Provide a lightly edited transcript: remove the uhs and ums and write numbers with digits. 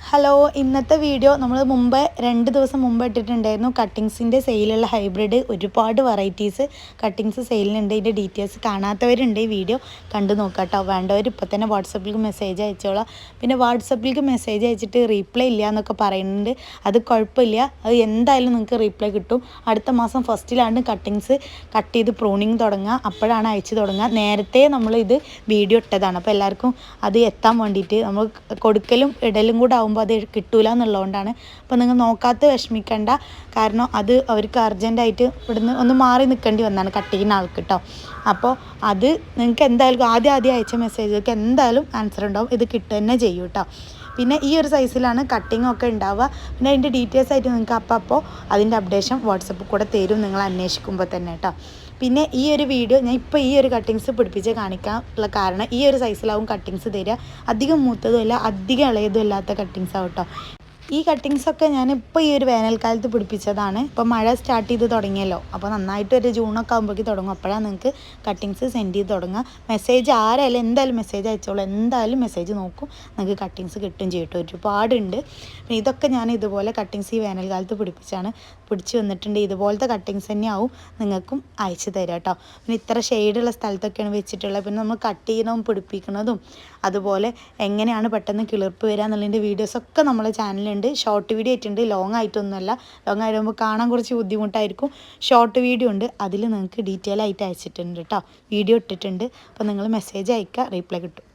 Hello, ഇന്നത്തെ video നമ്മൾ മുമ്പ് 2 ദിവസം മുമ്പ് ഇട്ടിട്ടുണ്ടായിരുന്നു. കട്ടിങ്സിൻ്റെ സെയിലുള്ള ഹൈബ്രിഡ് ഒരുപാട് വെറൈറ്റീസ് കട്ടിങ്സ് സെയിലിനുണ്ട്. ഇതിൻ്റെ ഡീറ്റെയിൽസ് കാണാത്തവരുണ്ട് ഈ വീഡിയോ കണ്ടു നോക്കാം കേട്ടോ. വേണ്ടവർ ഇപ്പോൾ തന്നെ വാട്സപ്പിലേക്ക് മെസ്സേജ് അയച്ചോളാം. പിന്നെ വാട്സപ്പിലേക്ക് മെസ്സേജ് അയച്ചിട്ട് റീപ്ലൈ ഇല്ല എന്നൊക്കെ പറയുന്നുണ്ട്. അത് കുഴപ്പമില്ല, അത് എന്തായാലും നിങ്ങൾക്ക് റീപ്ലൈ കിട്ടും. അടുത്ത മാസം ഫസ്റ്റിലാണ് കട്ടിങ്സ് കട്ട് ചെയ്ത് പ്രൂണിങ് തുടങ്ങുക. അപ്പോഴാണ് അയച്ചു തുടങ്ങുക. നേരത്തെ നമ്മളിത് വീഡിയോ ഇട്ടതാണ്. അപ്പോൾ എല്ലാവർക്കും അത് എത്താൻ വേണ്ടിയിട്ട് നമ്മൾ കൊടുക്കലും ഇടലും കൂടെ ആകുമ്പോൾ അത് കിട്ടൂല എന്നുള്ളതുകൊണ്ടാണ്. അപ്പോൾ നിങ്ങൾ നോക്കാത്ത വിഷമിക്കേണ്ട, കാരണം അത് അവർക്ക് അർജൻറ്റായിട്ട് ഇവിടുന്ന് ഒന്ന് മാറി നിൽക്കേണ്ടി വന്നതാണ് കട്ട് ചെയ്യുന്ന ആൾക്ക് കേട്ടോ. അപ്പോൾ അത് നിങ്ങൾക്ക് എന്തായാലും ആദ്യം അയച്ച മെസ്സേജുകൾക്ക് എന്തായാലും ആൻസർ ഉണ്ടാവും. ഇത് കിട്ടുക തന്നെ ചെയ്യും കേട്ടോ. പിന്നെ ഈ ഒരു സൈസിലാണ് കട്ടിങ് ഒക്കെ ഉണ്ടാവുക. പിന്നെ അതിൻ്റെ ഡീറ്റെയിൽസ് ആയിട്ട് നിങ്ങൾക്ക് അപ്പോൾ അതിൻ്റെ അപ്ഡേഷൻ വാട്സപ്പിൽ കൂടെ തരും നിങ്ങൾ അന്വേഷിക്കുമ്പോൾ തന്നെ കേട്ടോ. പിന്നെ ഈ ഒരു വീഡിയോ ഞാൻ ഇപ്പോൾ ഈ ഒരു കട്ടിങ്സ് പിടിപ്പിച്ച് കാണിക്കാനുള്ള കാരണം ഈ ഒരു സൈസിലാവും കട്ടിങ്സ് തരിക. അധികം മൂത്തതുമല്ല അധികം ഇളയതും അല്ലാത്ത കട്ടിങ്സ് ആവും കേട്ടോ. ഈ കട്ടിങ്സൊക്കെ ഞാനിപ്പോൾ ഈ ഒരു വേനൽക്കാലത്ത് പിടിപ്പിച്ചതാണ്. ഇപ്പോൾ മഴ സ്റ്റാർട്ട് ചെയ്ത് തുടങ്ങിയല്ലോ, അപ്പോൾ നന്നായിട്ട് ഒരു ജൂണൊക്കെ ആകുമ്പോഴേക്ക് തുടങ്ങും. അപ്പോഴാണ് നിങ്ങൾക്ക് കട്ടിങ്സ് സെൻഡ് ചെയ്ത് തുടങ്ങുക. മെസ്സേജ് ആരായാലും എന്തായാലും മെസ്സേജ് അയച്ചോളൂ, എന്തായാലും മെസ്സേജ് നോക്കും, നിങ്ങൾക്ക് കട്ടിങ്സ് കിട്ടും ചെയ്യട്ടോ. ഒരുപാടുണ്ട്. പിന്നെ ഇതൊക്കെ ഞാൻ ഇതുപോലെ കട്ടിങ്സ് ഈ വേനൽക്കാലത്ത് പിടിച്ച് വന്നിട്ടുണ്ട്. ഇതുപോലത്തെ കട്ടിങ്സ് തന്നെയാവും നിങ്ങൾക്കും അയച്ചു തരാം കേട്ടോ. പിന്നെ ഇത്ര ഷെയ്ഡുള്ള സ്ഥലത്തൊക്കെയാണ് വെച്ചിട്ടുള്ളത്. പിന്നെ നമ്മൾ കട്ട് ചെയ്യുന്നതും പിടിപ്പിക്കുന്നതും അതുപോലെ എങ്ങനെയാണ് പെട്ടെന്ന് കിളിർപ്പ് വരിക എന്നുള്ളതിൻ്റെ വീഡിയോസൊക്കെ നമ്മളെ ചാനലുണ്ട്. ഷോർട്ട് വീഡിയോ ആയിട്ടുണ്ട്, ലോങ് ആയിട്ടൊന്നുമല്ല. ലോങ് ആയിടുമ്പോൾ കാണാൻ കുറച്ച് ബുദ്ധിമുട്ടായിരിക്കും. ഷോർട്ട് വീഡിയോ ഉണ്ട്, അതിൽ നിങ്ങൾക്ക് ഡീറ്റെയിൽ ആയിട്ട് അയച്ചിട്ടുണ്ട് കേട്ടോ. വീഡിയോ ഇട്ടിട്ടുണ്ട്. അപ്പോൾ നിങ്ങൾ മെസ്സേജ് അയക്കുക, റീപ്ലൈ കിട്ടും.